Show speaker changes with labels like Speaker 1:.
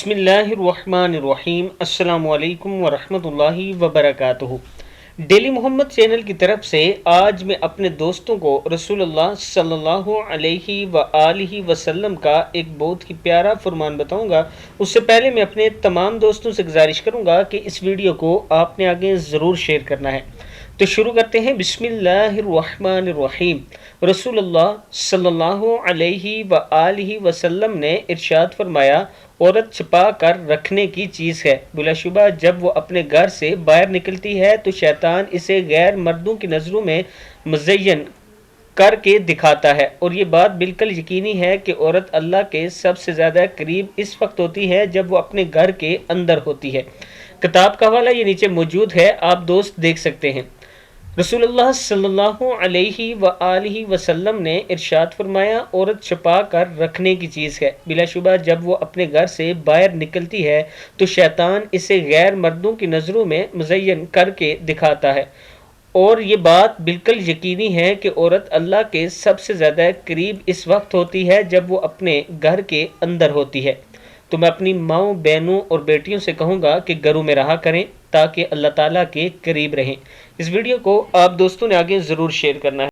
Speaker 1: بسم اللہ الرحمن الرحیم۔ السلام علیکم ورحمۃ اللہ وبرکاتہ۔ ڈیلی محمد چینل کی طرف سے آج میں اپنے دوستوں کو رسول اللہ صلی اللہ علیہ وآلہ وسلم کا ایک بہت ہی پیارا فرمان بتاؤں گا۔ اس سے پہلے میں اپنے تمام دوستوں سے گزارش کروں گا کہ اس ویڈیو کو آپ نے آگے ضرور شیئر کرنا ہے۔ تو شروع کرتے ہیں۔ بسم اللہ الرحمن الرحیم۔ رسول اللہ صلی اللہ علیہ وآلہ وسلم نے ارشاد فرمایا، عورت چھپا کر رکھنے کی چیز ہے۔ بلا شبہ جب وہ اپنے گھر سے باہر نکلتی ہے تو شیطان اسے غیر مردوں کی نظروں میں مزین کر کے دکھاتا ہے، اور یہ بات بالکل یقینی ہے کہ عورت اللہ کے سب سے زیادہ قریب اس وقت ہوتی ہے جب وہ اپنے گھر کے اندر ہوتی ہے۔ کتاب کا حوالہ یہ نیچے موجود ہے، آپ دوست دیکھ سکتے ہیں۔ رسول اللہ صلی اللہ علیہ وآلہ وسلم نے ارشاد فرمایا، عورت چھپا کر رکھنے کی چیز ہے۔ بلا شبہ جب وہ اپنے گھر سے باہر نکلتی ہے تو شیطان اسے غیر مردوں کی نظروں میں مزین کر کے دکھاتا ہے، اور یہ بات بالکل یقینی ہے کہ عورت اللہ کے سب سے زیادہ قریب اس وقت ہوتی ہے جب وہ اپنے گھر کے اندر ہوتی ہے۔ تو میں اپنی ماؤں، بہنوں اور بیٹیوں سے کہوں گا کہ گھروں میں رہا کریں تاکہ اللہ تعالیٰ کے قریب رہیں۔ اس ویڈیو کو آپ دوستوں نے آگے ضرور شیئر کرنا ہے۔